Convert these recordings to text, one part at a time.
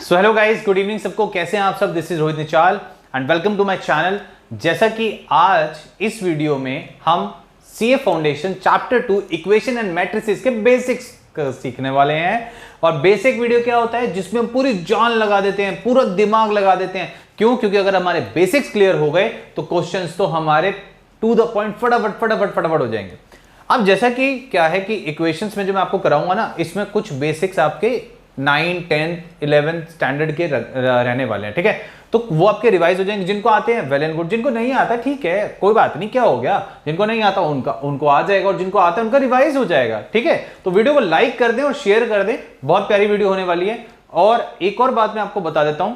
सो hello guys, good evening सबको। कैसे हैं आप सब? This is Rohit Nichal and welcome to my channel. जैसा कि आज इस वीडियो में हम CA foundation chapter 2 equation and matrices के बेसिक्स सीखने वाले हैं। और बेसिक वीडियो क्या होता है जिसमें हम पूरी जान लगा देते हैं, पूरा दिमाग लगा देते हैं। क्यों? क्योंकि अगर हमारे बेसिक्स क्लियर हो गए तो क्वेश्चंस तो हमारे टू द पॉइंट फटाफट हो जाएंगे। अब जैसा कि क्या है कि इक्वेशंस में जो मैं आपको कराऊंगा ना, इसमें कुछ बेसिक्स आपके 9, 10, 11 स्टैंडर्ड के रहने वाले हैं, ठीक है। तो वो आपके रिवाइज हो जाएंगे। जिनको आते हैं वेल एंड गुड, जिनको नहीं आता ठीक है, कोई बात नहीं, क्या हो गया। जिनको नहीं आता उनको आ जाएगा और जिनको आता है उनका रिवाइज हो जाएगा, ठीक है। तो वीडियो को लाइक कर दें और शेयर कर दें, बहुत प्यारी वीडियो होने वाली है। और एक और बात मैं आपको बता देता हूं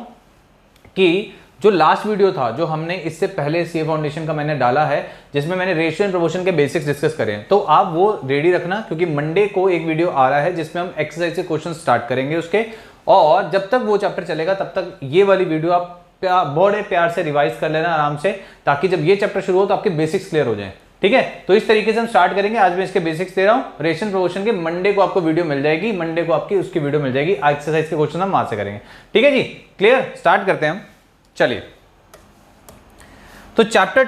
कि जो लास्ट वीडियो था, जो हमने इससे पहले सीए फाउंडेशन का मैंने डाला है, जिसमें मैंने रेशियो एंड प्रोपोर्शन के बेसिक्स डिस्कस करे हैं, तो आप वो रेडी रखना, क्योंकि मंडे को एक वीडियो आ रहा है जिसमें हम एक्सरसाइज के क्वेश्चन स्टार्ट करेंगे उसके। और जब तक वो चैप्टर चलेगा तब तक ये वाली वीडियो आप बड़े प्यार से रिवाइज कर लेना आराम से, ताकि जब ये चैप्टर शुरू हो तो आपके बेसिक्स क्लियर हो जाए, ठीक है। तो इस तरीके से हम स्टार्ट करेंगे। आज मैं इसके बेसिक्स दे रहा हूं। रेशियो प्रोपोर्शन के मंडे को आपको वीडियो मिल जाएगी, मंडे को आपकी उसकी वीडियो मिल जाएगी। एक्सरसाइज के क्वेश्चन हम वहां से करेंगे, ठीक है जी। क्लियर? स्टार्ट करते हैं हम, चलिए। तो chapter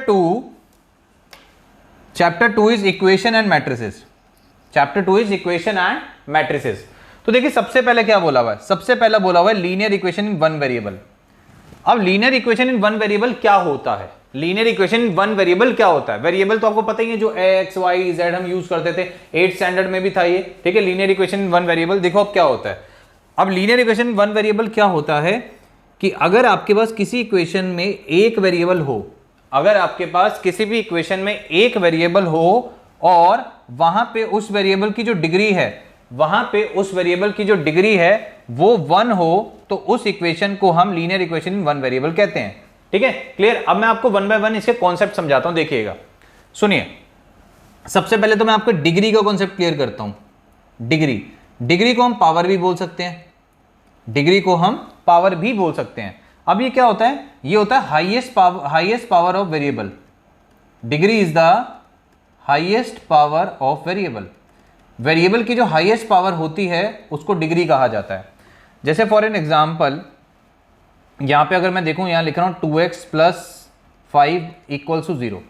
two is equation and matrices. Chapter 2 is equation and matrices. तो देखिए सबसे पहले क्या बोला हुआ है, सबसे पहला बोला हुआ है linear equation in one variable. अब linear equation in one variable क्या होता है? Linear equation in one variable क्या होता है? वेरिएबल तो आपको पता ही है, जो एक्स वाई जेड हम यूज करते थे, 8th स्टैंडर्ड में भी था ये, ठीक है। Linear equation in one variable देखो अब क्या होता है। अब linear equation in one variable क्या होता है कि अगर आपके पास किसी इक्वेशन में एक वेरिएबल हो, अगर आपके पास किसी भी इक्वेशन में एक वेरिएबल हो और वहां पे उस वेरिएबल की जो डिग्री है, वहां पे उस वेरिएबल की जो डिग्री है वो 1 हो, तो उस इक्वेशन को हम linear equation in one variable कहते हैं, ठीक है। क्लियर? अब मैं आपको वन बाय वन इसके कॉन्सेप्ट समझाता हूं, देखिएगा, सुनिए। सबसे पहले तो मैं आपको डिग्री का कॉन्सेप्ट क्लियर करता हूं। डिग्री को हम पावर भी बोल सकते हैं, डिग्री को हम पावर भी बोल सकते हैं। अब ये क्या होता है? ये होता है highest power of variable. Degree is the highest power of variable. Variable की जो हाईएस्ट पावर होती है उसको डिग्री कहा जाता है। जैसे फॉर एन एग्जांपल, यहां पे अगर मैं देखूं, यहां लिख रहा हूं 2x + 5 = 0,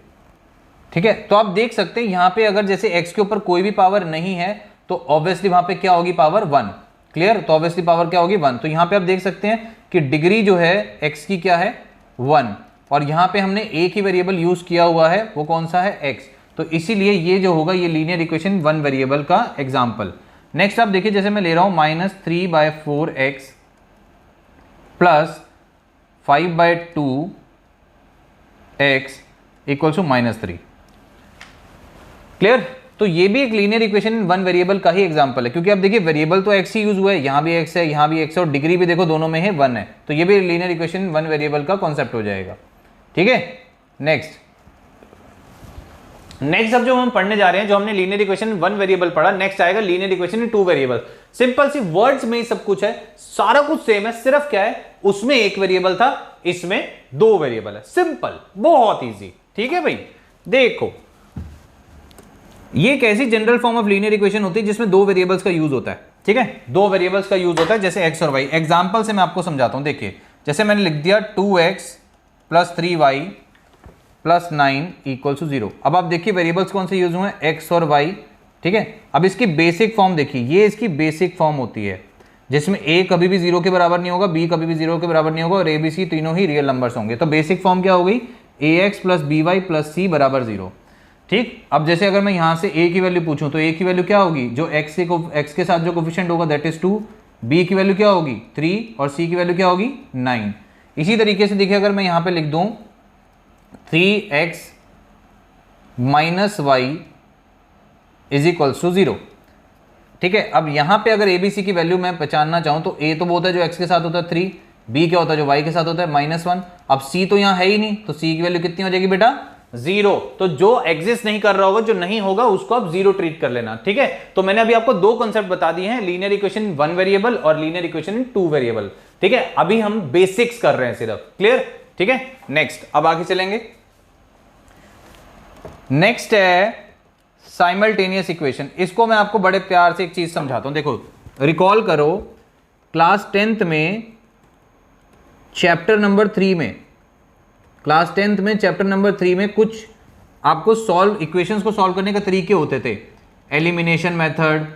ठीक है। तो आप देख सकते हैं यहां पे अगर जैसे x के ऊपर कोई भी पावर नहीं है तो ऑब्वियसली वहां पे क्या होगी? पावर 1। क्लियर? तो ऑब्वियसली पावर क्या होगी? 1। तो यहां पे आप देख सकते हैं कि डिग्री जो है x की क्या है? 1। और यहां पे हमने एक ही वेरिएबल यूज किया हुआ है, वो कौन सा है? x। तो इसीलिए ये जो होगा ये लीनियर इक्वेशन वन वेरिएबल का एग्जांपल। नेक्स्ट आप देखिए, जैसे मैं ले रहा हूं -3/4x + 5/2x = -3। क्लियर? तो ये भी एक लीनियर इक्वेशन वन वेरिएबल का ही एग्जांपल है, क्योंकि अब देखिए वेरिएबल तो x ही यूज हुआ है, यहां भी x है, यहां भी x है, और डिग्री भी देखो दोनों में है 1 है। तो ये भी लीनियर इक्वेशन वन वेरिएबल का कॉन्सेप्ट हो जाएगा, ठीक है। नेक्स्ट अब जो हम पढ़ने जा रहे हैं, जो हमने लीनियर इक्वेशन वन वेरिएबल पढ़ा, नेक्स्ट आएगा linear equation in two variable. Simple सी वर्ड्स में ही सब कुछ है, सारा कुछ सेम है, सिर्फ क्या है, उसमें एक वेरिएबल था, इसमें 2 वेरिएबल है। सिंपल, बहुत ईजी, ठीक है भाई। देखो ये एक ऐसी general form of linear equation होती है जिसमें 2 वेरिएबल्स का यूज होता है, ठीक है। 2 वेरिएबल्स का यूज होता है, जैसे x और y। एग्जांपल से मैं आपको समझाता हूं। देखिए जैसे मैंने लिख दिया 2x + 3y + 9 = 0। अब आप देखिए वेरिएबल्स कौन से यूज हुए हैं? x और y, ठीक है। अब इसकी बेसिक फॉर्म देखिए, ये इसकी बेसिक फॉर्म होती है जिसमें a कभी भी 0 के बराबर नहीं होगा, b कभी भी 0 के बराबर नहीं होगा, और a b c तीनों ही रियल नंबर्स होंगे। तो बेसिक फॉर्म क्या हो गई? ax + by + c = 0, ठीक। अब जैसे अगर मैं यहां से a की वैल्यू पूछूं तो a की वैल्यू क्या होगी? जो x के साथ जो कोफिशिएंट होगा दैट इज 2, b की वैल्यू क्या होगी? 3, और c की वैल्यू क्या होगी? 9। इसी तरीके से देखिए अगर मैं यहां पे लिख दूं 3x - y = 0, ठीक है। अब यहां पे अगर abc की वैल्यू मैं पहचानना चाहूं तो a तो वो होता है जो x के साथ होता है 3, b क्या होता है जो y के साथ होता है -1। अब c तो यहां है ही नहीं, तो c की वैल्यू कितनी हो जाएगी बेटा? 0। तो जो एग्जिस्ट नहीं कर रहा होगा, जो नहीं होगा, उसको आप 0 ट्रीट कर लेना, ठीक है। तो मैंने अभी आपको 2 कॉन्सेप्ट बता दिए हैं, linear equation in one variable और linear equation in two variable, ठीक है। अभी हम बेसिक्स कर रहे हैं सिर्फ, क्लियर, ठीक है। नेक्स्ट अब आगे चलेंगे। नेक्स्ट है साइमल्टेनियस इक्वेशन। इसको मैं आपको बड़े प्यार से एक चीज समझाता हूं। देखो रिकॉल करो, क्लास 10th में चैप्टर नंबर 3 में, क्लास 10th में चैप्टर नंबर 3 में कुछ आपको इक्वेशंस को सॉल्व करने के तरीके होते थे। एलिमिनेशन मेथड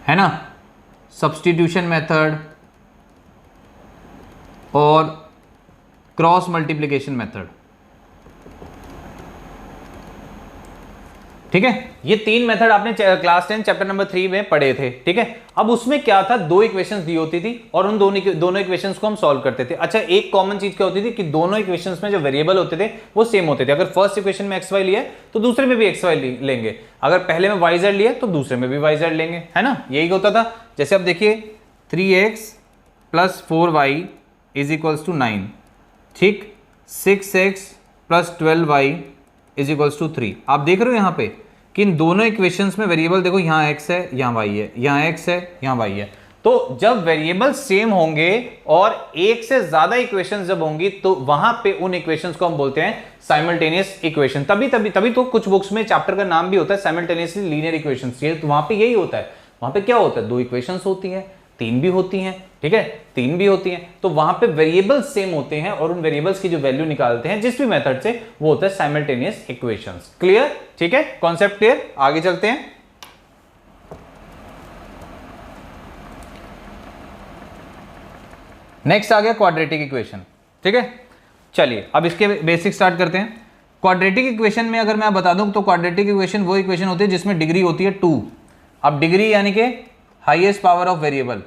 है ना, सब्स्टिट्यूशन मेथड और क्रॉस मल्टीप्लिकेशन मेथड। ठीक है, ये 3 मेथड आपने क्लास 10 चैप्टर नंबर 3 में पढ़े थे। ठीक है, अब उसमें क्या था, 2 इक्वेशंस दी होती थी और उन दोनों इक्वेशंस को हम सॉल्व करते थे। अच्छा, एक कॉमन चीज क्या होती थी कि दोनों इक्वेशंस में जो वेरिएबल होते थे वो सेम होते थे। अगर फर्स्ट इक्वेशन में XY लिया तो दूसरे में भी XY लेंगे, अगर पहले में YZ लिया तो दूसरे में भी YZ लेंगे, है ना, यही होता था। जैसे अब देखिए 3x + 4y = 9, ठीक, 6x + 12y = 3। आप देख रहे हो यहाँ पे कि इन दोनों इक्वेशंस में वेरिएबल देखो, यहाँ x है, यहाँ y है, यहाँ x है, यहाँ y है। तो जब वेरिएबल सेम होंगे और एक से ज्यादा इक्वेशंस जब होंगी तो वहां पे उन इक्वेशंस को हम बोलते हैं साइमल्टेनियस इक्वेशन। तभी तो कुछ बुक्स में चैप्टर का नाम भी होता है साइमल्टेनियसली लीनियर इक्वेशंस। तो वहां पे यही होता है, वहां पे क्या होता है, 2 इक्वेशंस होती हैं, 3 भी होती हैं, ठीक है, 3 भी होती हैं, तो वहां पे वेरिएबल्स सेम होते हैं और उन वेरिएबल्स की जो वैल्यू निकालते हैं जिस भी मेथड से, वो होता है साइमल्टेनियस इक्वेशंस। क्लियर, ठीक है, कॉन्सेप्ट क्लियर, आगे चलते हैं। नेक्स्ट आ गया क्वाड्रेटिक इक्वेशन। ठीक है, चलिए अब इसके बेसिक स्टार्ट करते हैं। क्वाड्रेटिक इक्वेशन में अगर मैं बता दूं तो क्वाड्रेटिक इक्वेशन वो इक्वेशन होती है जिसमें डिग्री होती है 2। अब डिग्री यानी कि highest power of variable,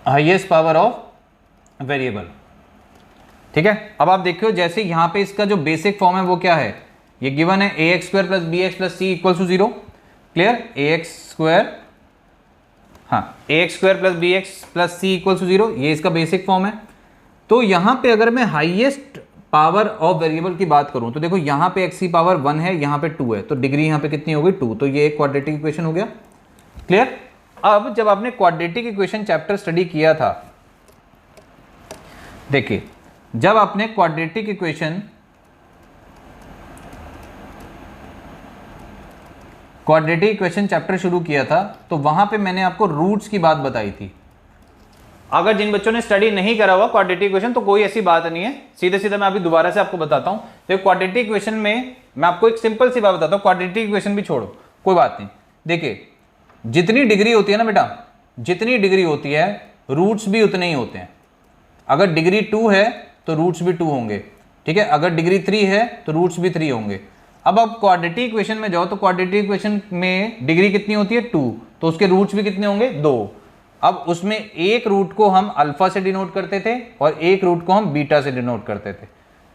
highest power of variable. ठीक है, अब आप देखियो जैसे यहां पे इसका जो बेसिक फॉर्म है वो क्या है, ये गिवन है ax² + bx + c = 0। Clear, ax², हाँ, ax² + bx + c = 0, ये इसका बेसिक फॉर्म है। तो यहां पे अगर मैं हाईएस्ट पावर ऑफ वेरिएबल की बात करूं तो देखो यहां पे x की पावर 1 है, यहां पे 2 है, तो डिग्री यहां पे कितनी होगी, 2। तो ये एक क्वाड्रेटिक इक्वेशन हो गया। क्लियर, अब जब आपने क्वाड्रेटिक इक्वेशन चैप्टर स्टडी किया था, देखिए जब आपने क्वाड्रेटिक इक्वेशन चैप्टर शुरू किया था तो वहां पे मैंने आपको रूट्स की बात बताई थी। अगर जिन बच्चों ने स्टडी नहीं करा हुआ क्वाड्रेटिक इक्वेशन तो कोई ऐसी बात नहीं है, सीधे सीधे मैं अभी दोबारा से आपको बताता हूं। देखो क्वाड्रेटिक इक्वेशन में मैं आपको एक सिंपल सी बात बताता हूं, क्वाड्रेटिक इक्वेशन भी छोड़ो, कोई बात नहीं। देखिए जितनी डिग्री होती है ना बेटा, जितनी डिग्री होती है रूट्स भी उतने ही होते हैं। अगर डिग्री 2 है तो रूट्स भी 2 होंगे, ठीक है, अगर डिग्री 3 है तो रूट्स भी 3 होंगे। अब आप क्वाड्रेटिक इक्वेशन में जाओ तो क्वाड्रेटिक इक्वेशन में डिग्री कितनी होती है, 2, तो उसके रूट्स भी कितने होंगे, 2। अब उसमें एक रूट को हम अल्फा से डिनोट करते थे और एक रूट को हम बीटा से डिनोट करते थे।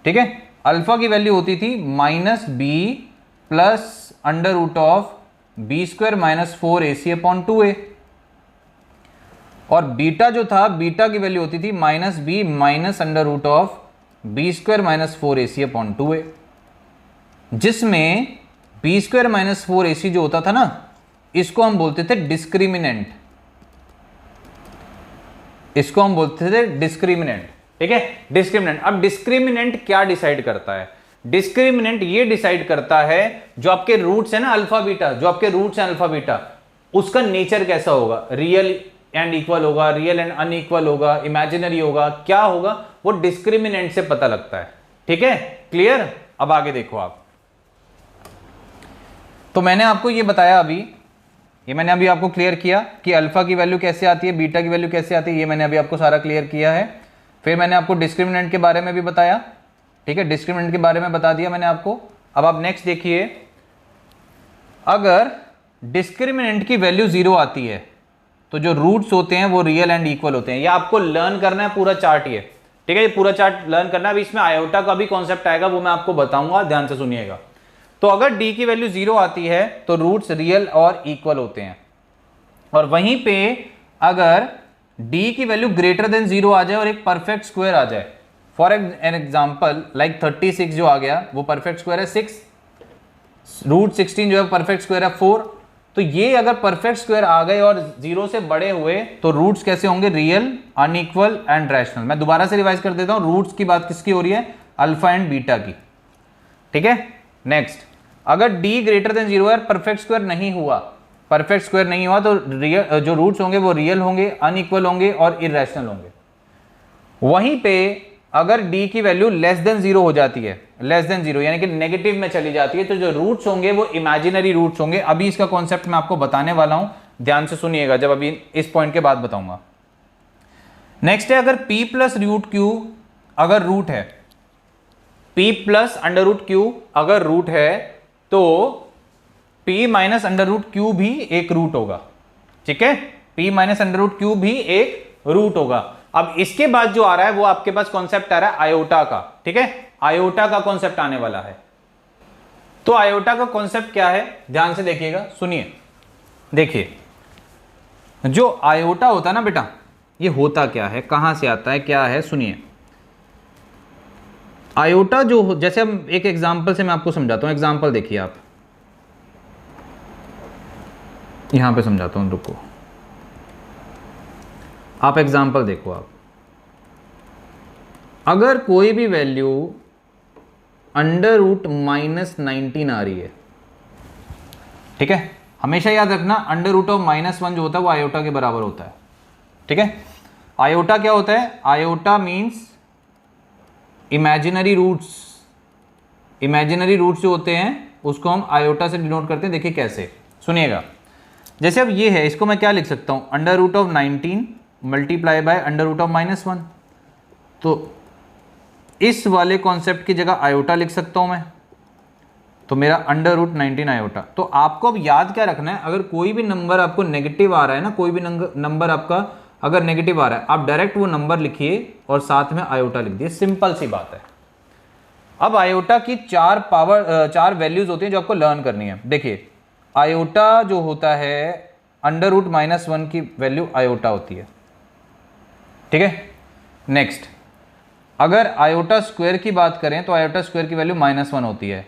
ठीक है, अल्फा की वैल्यू होती थी -b + √b² - 4ac/2a, और बीटा जो था, बीटा की वैल्यू होती थी -b - √b² - 4ac/2a, जिसमें b² - 4ac जो होता था ना, इसको हम बोलते थे डिस्क्रिमिनेंट, इसको हम बोलते थे डिस्क्रिमिनेंट। ठीक है, डिस्क्रिमिनेंट। अब डिस्क्रिमिनेंट क्या डिसाइड करता है, डिस्क्रिमिनेंट ये डिसाइड करता है जो आपके रूट्स है ना अल्फा बीटा, जो आपके रूट्स हैं अल्फा बीटा, उसका नेचर कैसा होगा, रियल एंड इक्वल होगा, रियल एंड अनइक्वल होगा, इमेजिनरी होगा, क्या होगा, वो डिस्क्रिमिनेंट से पता लगता है। ठीक है, क्लियर। अब आगे देखो आप, तो मैंने आपको ये बताया अभी, ये मैंने अभी आपको क्लियर किया कि अल्फा की वैल्यू कैसे आती है, बीटा की वैल्यू कैसे आती है, ये मैंने अभी आपको सारा क्लियर किया है। फिर मैंने आपको डिस्क्रिमिनेंट के बारे में भी बताया, ठीक है, डिस्क्रिमिनेंट के बारे में बता दिया मैंने आपको। अब आप नेक्स्ट देखिए, अगर डिस्क्रिमिनेंट की वैल्यू 0 आती है तो जो रूट्स होते हैं वो रियल एंड इक्वल होते हैं। ये आपको लर्न करना है पूरा चार्ट, ये ठीक है, ये पूरा चार्ट लर्न करना है। अभी इसमें आयोटा का भी कॉन्सेप्ट आएगा, वो मैं आपको बताऊंगा, ध्यान से सुनिएगा। तो अगर d की वैल्यू 0 आती है तो रूट्स रियल और इक्वल होते हैं, और वहीं पे अगर d की वैल्यू >0 आ जाए और एक परफेक्ट स्क्वायर आ जाए, फॉर एन एग्जाम्पल लाइक 36 जो आ गया वो परफेक्ट स्क्वायर है 6, √16 जो है परफेक्ट स्क्वायर है 4, तो ये अगर परफेक्ट स्क्वायर आ गए और 0 से बड़े हुए तो रूट्स कैसे होंगे, रियल, अनइक्वल एंड रैशनल। मैं दोबारा से रिवाइज कर देता हूं, रूट्स की बात किसकी हो रही है, अल्फा एंड बीटा की। ठीक है, नेक्स्ट, अगर d > 0 है, परफेक्ट स्क्वायर नहीं हुआ परफेक्ट स्क्वायर नहीं हुआ तो रियल जो रूट्स होंगे वो रियल होंगे, अनइक्वल होंगे और इरेशनल होंगे। वहीं पे अगर d की वैल्यू लेस देन 0 हो जाती है, लेस देन 0 यानी कि नेगेटिव में चली जाती है, तो जो रूट्स होंगे वो इमेजिनरी रूट्स होंगे। अभी इसका कॉन्सेप्ट मैं आपको बताने वाला हूं, ध्यान से सुनिएगा जब अभी इस पॉइंट के बाद बताऊंगा। नेक्स्ट है अगर p प्लस रूट क्यू अगर रूट है, p plus under root q अगर रूट है तो p minus under root q भी एक रूट होगा। ठीक है, p minus under root q भी एक रूट होगा। अब इसके बाद जो आ रहा है वो आपके पास कॉन्सेप्ट आ रहा है आयोटा का। ठीक है, आयोटा का कॉन्सेप्ट आने वाला है। तो आयोटा का कॉन्सेप्ट क्या है, ध्यान से देखिएगा, सुनिए। देखिए जो आयोटा होता है ना बेटा, ये होता क्या है, कहां से आता है, क्या है, सुनिए। आयोटा जो, जैसे हम एक एग्जांपल से मैं आपको समझाता हूं। एग्जांपल देखिए, आप यहां पे समझाता हूं, रुको, आप एग्जांपल देखो। आप अगर कोई भी वैल्यू अंडर रूट -19 आ रही है, ठीक है, हमेशा याद रखना अंडर रूट ऑफ -1 जो होता है वो आयोटा के बराबर होता है। ठीक है, आयोटा क्या होता है, iota means imaginary roots. Imaginary roots जो होते हैं उसको हम आयोटा से डिनोट करते हैं। देखिए कैसे, सुनिएगा। जैसे अब ये है, इसको मैं क्या लिख सकता हूं, under root of 19 multiply by under root of -1। तो इस वाले कॉन्सेप्ट की जगह आयोटा लिख सकता हूं मैं, तो मेरा अंडर रूट 19 आयोटा। तो आपको अब याद क्या रखना है, अगर कोई भी नंबर आपको नेगेटिव आ रहा है ना, कोई भी नंबर आपका अगर नेगेटिव आ रहा है, आप डायरेक्ट वो नंबर लिखिए और साथ में आयोटा लिख दिए, सिंपल सी बात है। अब आयोटा की चार वैल्यूज होती हैं जो आपको लर्न करनी है। देखिए आयोटा जो होता है, अंडर रूट -1 की वैल्यू आयोटा होती है। ठीक है, नेक्स्ट अगर आयोटा स्क्वायर की बात करें तो आयोटा स्क्वायर की वैल्यू -1 होती है।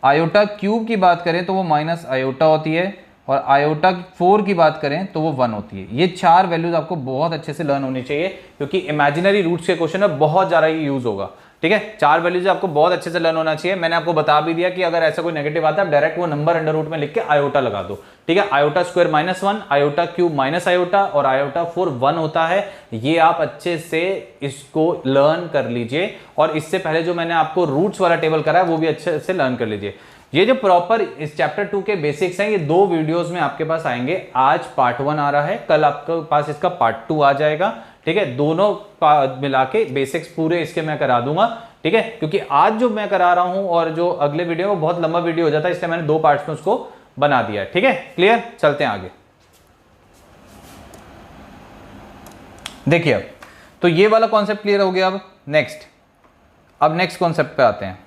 आयोटा क्यूब की बात करें तो वो माइनस आयोटा होती है, और आयोटा 4 की बात करें तो वो 1 होती है। ये चार वैल्यूज आपको बहुत अच्छे से लर्न होनी चाहिए, क्योंकि इमेजिनरी रूट्स के क्वेश्चन में बहुत ज़्यादा ही यूज होगा। ठीक है, चार वैल्यूज आपको बहुत अच्छे से लर्न होना चाहिए। मैंने आपको बता भी दिया कि अगर ऐसा कोई नेगेटिव आता है, आप डायरेक्ट वो नंबर अंडर रूट में लिख के आयोटा लगा दो। ठीक है, iota square -1, iota cube minus iota और आयोटा 4 1 होता है। ये आप अच्छे से इसको लर्न कर लीजिए, और इससे पहले जो मैंने आपको रूट्स वाला टेबल कराया वो भी अच्छे से लर्न कर लीजिए। ये जो प्रॉपर इस चैप्टर 2 के बेसिक्स हैं, ये 2 वीडियोस में आपके पास आएंगे। आज पार्ट 1 आ रहा है, कल आपके पास इसका पार्ट 2 आ जाएगा। ठीक है, दोनों मिला के बेसिक्स पूरे इसके मैं करा दूंगा। ठीक है, क्योंकि आज जो मैं करा रहा हूं और जो अगले वीडियो वो बहुत लंबा वीडियो हो जाता है, इसलिए मैंने 2 पार्ट्स में उसको बना दिया है। ठीक है, क्लियर, चलते हैं आगे। देखिए अब तो ये वाला कॉन्सेप्ट क्लियर हो गया। अब नेक्स्ट कॉन्सेप्ट पे आते हैं।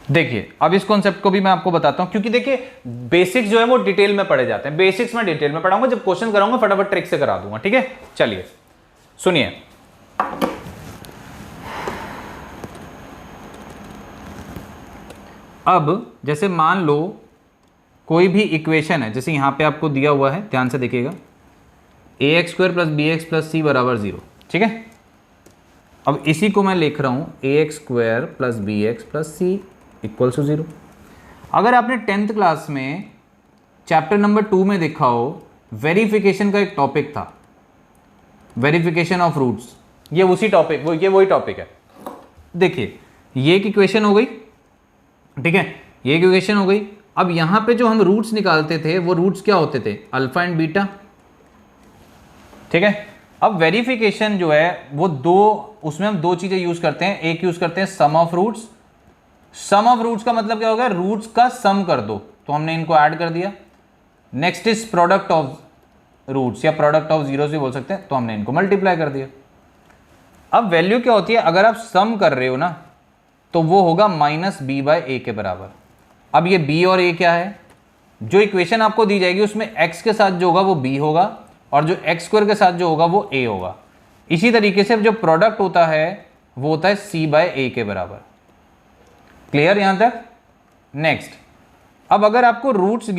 देखिए अब इस कॉन्सेप्ट को भी मैं आपको बताता हूं, क्योंकि देखिए बेसिक्स जो है वो डिटेल में पढ़े जाते हैं। बेसिक्स में डिटेल में पढ़ाऊंगा, जब क्वेश्चन कराऊंगा फटाफट ट्रिक से करा दूंगा। ठीक है, चलिए सुनिए। अब जैसे मान लो कोई भी इक्वेशन है, जैसे यहां पे आपको दिया हुआ है, ध्यान से देखिएगा, ax square plus B x plus C बराबर 0। ठीक है, अब इसी को मैं लिख रहा हूं ax square plus B x plus c equal to 0। अगर आपने 10th क्लास में चैप्टर नंबर 2 में देखा हो, वेरिफिकेशन का एक टॉपिक था, वेरिफिकेशन ऑफ रूट्स, ये उसी टॉपिक वही टॉपिक है। देखिए ये एक इक्वेशन हो गई। ठीक है, ये एक इक्वेशन हो गई। अब यहां पे जो हम रूट्स निकालते थे वो रूट्स क्या होते थे, अल्फा एंड बीटा। ठीक है, अब वेरिफिकेशन जो है वो उसमें हम 2 चीजें यूज करते हैं। एक यूज करते हैं sum of roots. Sum of roots का मतलब क्या होगा, रूट्स का सम कर दो, तो हमने इनको ऐड कर दिया। Next is product of roots, या प्रोडक्ट ऑफ जीरोस भी बोल सकते हैं, तो हमने इनको मल्टीप्लाई कर दिया। अब वैल्यू क्या होती है, अगर आप सम कर रहे हो ना तो वो होगा -b/a के बराबर। अब ये b और a क्या है, जो इक्वेशन आपको दी जाएगी उसमें x के साथ जो होगा वो b होगा, और जो x स्क्वायर के साथ जो होगा वो a होगा। इसी तरीके से जो प्रोडक्ट होता है वो होता है c/a के बराबर। क्लियर यहां तक? नेक्स्ट, अब अगर आपको रूट्स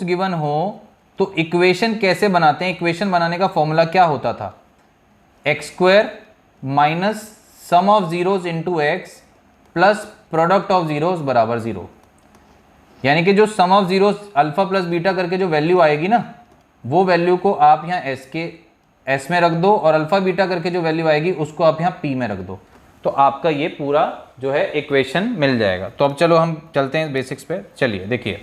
गिवन हो, तो इक्वेशन कैसे बनाते हैं, इक्वेशन बनाने का फॉर्मूला क्या होता था, x square minus sum of zeros into x plus product of zeros बराबर 0। यानी कि जो sum of zeros alpha plus beta करके जो वैल्यू आएगी ना, वो वैल्यू को आप यहाँ एस में रख दो, और अल्फा बीटा करके जो वैल्यू आएगी उसको आप यहाँ पी में रख दो, तो आपका ये पूरा जो है इक्वेशन मिल जाएगा। तो अब चलो हम चलते हैं बेसिक्स पे। चलिए देखिए,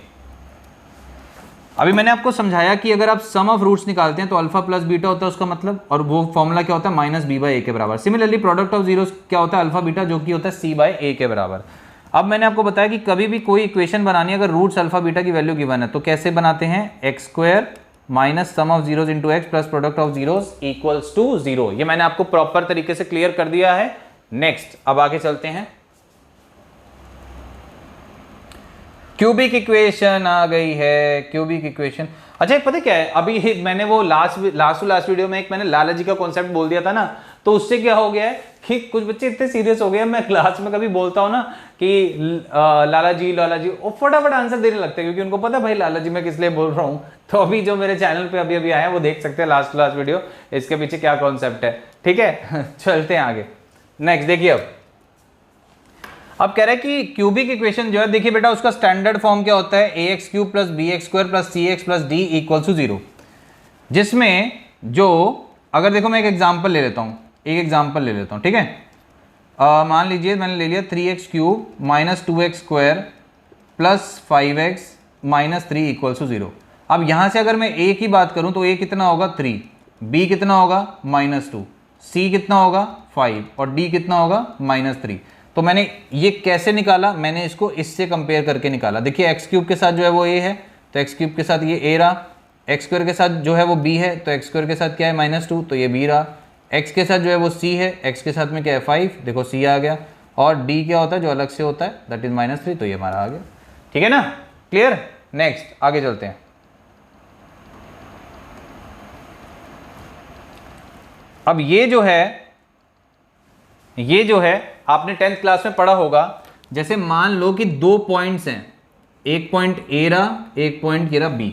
अभी मैंने आपको समझाया कि अगर आप सम ऑफ रूट्स निकालते हैं तो अल्फा प्लस बीटा होता है उसका मतलब, और वो फॉर्मूला क्या होता है, माइनस बी बाई ए के बराबर। सिमिलरली प्रोडक्ट ऑफ जीरोस क्या होता है, अल्फा बीटा, जो कि होता है सी बाई ए के बराबर। अब मैंने आपको बताया कि कभी भी कोई इक्वेशन बनानी है, अगर रूट्स अल्फा बीटा की वैल्यू गिवन है तो कैसे बनाते हैं, x square minus sum of zeros into x plus product of zeros equals to 0। ये मैंने आपको प्रॉपर तरीके से क्लियर कर दिया है। नेक्स्ट, अब आगे चलते हैं। क्यूबिक इक्वेशन आ गई है, क्यूबिक इक्वेशन। अच्छा, पता क्या है, अभी मैंने वो लास्ट वीडियो में एक मैंने लाला जी का कॉन्सेप्ट बोल दिया था ना, तो उससे क्या हो गया है कि कुछ बच्चे इतने सीरियस हो गए, मैं क्लास में कभी बोलता हूं ना कि लाला जी वो फटाफट आंसर देने लगते हैं, क्योंकि उनको पता है भाई लाला जी मैं किस लिए बोल रहा हूं। तो अभी जो मेरे चैनल पे अभी आया है वो देख सकते हैं लास्ट वीडियो, इसके पीछे क्या कॉन्सेप्ट है। ठीक है चलते हैं आगे। नेक्स्ट देखिए, अब कह रहा है कि क्यूबिक इक्वेशन जो है, देखिए बेटा उसका स्टैंडर्ड फॉर्म क्या होता है, A X cube plus B X square plus C X plus D equal to 0। जिसमें जो, अगर देखो मैं एक एग्जांपल ले लेता हूं, ठीक है। मान लीजिए मैंने ले लिया 3x cube minus 2x square plus 5x minus 3 equal to 0। अब यहां से अगर मैं a की बात करूं तो a कितना होगा 3, b कितना होगा -2, c कितना होगा 5 और d कितना होगा -3। तो मैंने ये कैसे निकाला, मैंने इसको इससे कंपेयर करके निकाला। देखिए एक्स क्यूब के साथ जो है वो a है, तो एक्स क्यूब के साथ ये a रहा, एक्स स्क्वायर के साथ जो है वो b है, तो एक्स स्क्वायर के साथ क्या है -2, तो ये b रहा। x के साथ जो है वो c है, x के साथ में क्या है 5, देखो c आ गया, और d क्या होता है जो अलग से होता है, दैट इज -3, तो ये हमारा आ गया। ठीक है ना, क्लियर। नेक्स्ट आगे चलते हैं। अब ये जो है आपने 10th क्लास में पढ़ा होगा, जैसे मान लो कि 2 पॉइंट्स हैं, एक पॉइंट ए रहा, एक पॉइंट ये रहा बी,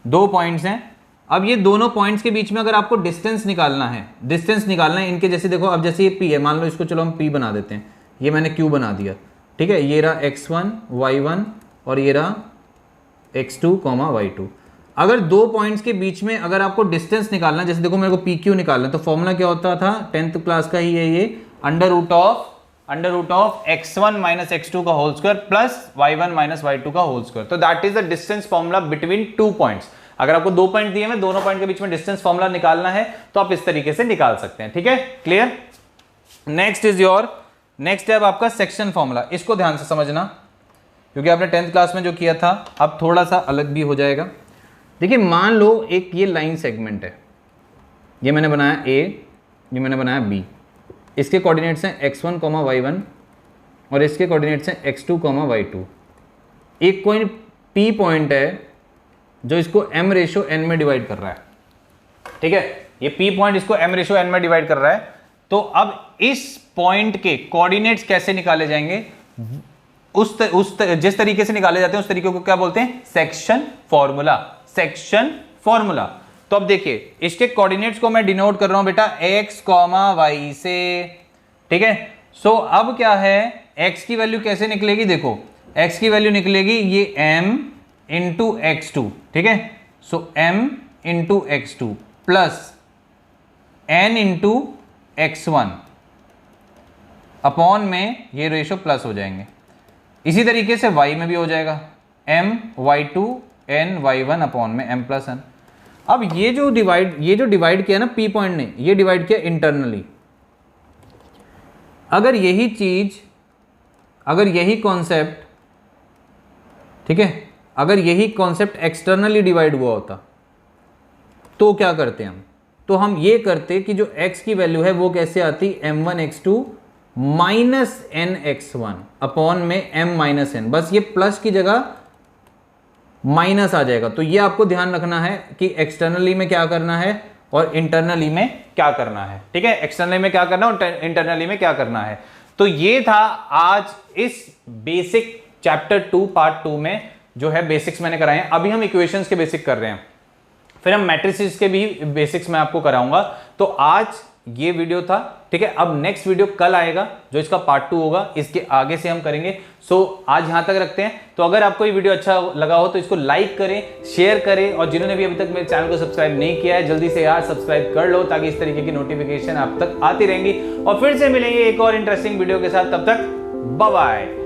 2 पॉइंट्स हैं। अब ये दोनों पॉइंट्स के बीच में अगर आपको डिस्टेंस निकालना है इनके, जैसे देखो अब जैसे ये P है, मान लो इसको चलो हम P बना देते हैं, ये मैंने Q बना दिया, ठीक है। ये रहा x1 y1 और ये रहा x2 y2। अगर 2 पॉइंट्स के बीच में अगर आपको डिस्टेंस निकालना है, जैसे देखो मेरे को PQ निकालना है, तो फॉर्मूला क्या होता था, 10th क्लास का ही है ये, under root of x1 minus x2 का whole square plus y1 minus y2 का होल स्क्वायर। तो that is the distance formula between 2 points. अगर आपको 2 पॉइंट दिए हैं, दोनों पॉइंट के बीच में डिस्टेंस फॉर्मूला निकालना है तो आप इस तरीके से निकाल सकते हैं। ठीक है, क्लियर। नेक्स्ट है अब आपका सेक्शन फॉर्मूला। इसको ध्यान से समझना, क्योंकि आपने 10th क्लास में जो किया था अब थोड़ा सा अलग भी हो जाएगा। देखिए मान लो एक ये लाइन सेगमेंट है, ये मैंने बनाया A, ये मैंने बनाया B, इसके कोऑर्डिनेट्स हैं x1, y1 और इसके कोऑर्डिनेट्स हैं x2, y2। एक कोई P पॉइंट है जो इसको m/n में डिवाइड कर रहा है, ठीक है। ये P पॉइंट इसको m/n में डिवाइड कर रहा है। तो अब इस पॉइंट के कोऑर्डिनेट्स कैसे निकाले जाएंगे, जिस तरीके से निकाले जाते हैं उस तरीके को क्या बोलते हैं, सेक्शन फॉर्मूला। तो अब देखिए इसके कोऑर्डिनेट्स को मैं डिनोट कर रहा हूं बेटा x, y से, ठीक है। सो अब क्या है, x की वैल्यू कैसे निकलेगी, देखो x की वैल्यू निकलेगी ये m इंटू x2, ठीक है। सो m into x2 plus n into x1 upon में ये रेशो प्लस हो जाएंगे। इसी तरीके से y में भी हो जाएगा m y2 n y1 upon में m प्लस n। अब ये जो डिवाइड किया ना P पॉइंट ने, ये डिवाइड किया इंटरनली। अगर यही कॉन्सेप्ट, ठीक है, अगर यही कॉन्सेप्ट एक्सटर्नली डिवाइड हुआ होता तो क्या करते हम, तो हम ये करते कि जो x की वैल्यू है वो कैसे आती, m1 x2 minus n x1 upon में m माइनस n, बस ये प्लस की जगह माइनस आ जाएगा। तो ये आपको ध्यान रखना है कि एक्सटर्नली में क्या करना है और इंटरनली में क्या करना है, ठीक है। एक्सटर्नली में क्या करना है और इंटरनली में क्या करना है। तो ये था आज इस बेसिक चैप्टर 2 पार्ट 2 में जो है बेसिक्स मैंने कराए हैं। अभी हम इक्वेशंस के बेसिक कर रहे हैं, फिर हम मैट्रिसेस के भी बेसिक्स मैं आपको कराऊंगा। तो आज ये वीडियो था, ठीक है। अब नेक्स्ट वीडियो कल आएगा जो इसका पार्ट 2 होगा, इसके आगे से हम करेंगे। सो आज यहां तक रखते हैं। तो अगर आपको ये वीडियो अच्छा लगा हो तो इसको लाइक करें, शेयर करें, और जिन्होंने भी अभी तक मेरे चैनल को सब्सक्राइब नहीं किया है जल्दी से यार सब्सक्राइब कर लो, ताकि इस तरीके की नोटिफिकेशन आप तक आती रहेंगी। और फिर से मिलेंगे एक और इंटरेस्टिंग वीडियो के साथ, तब तक बाय बाय।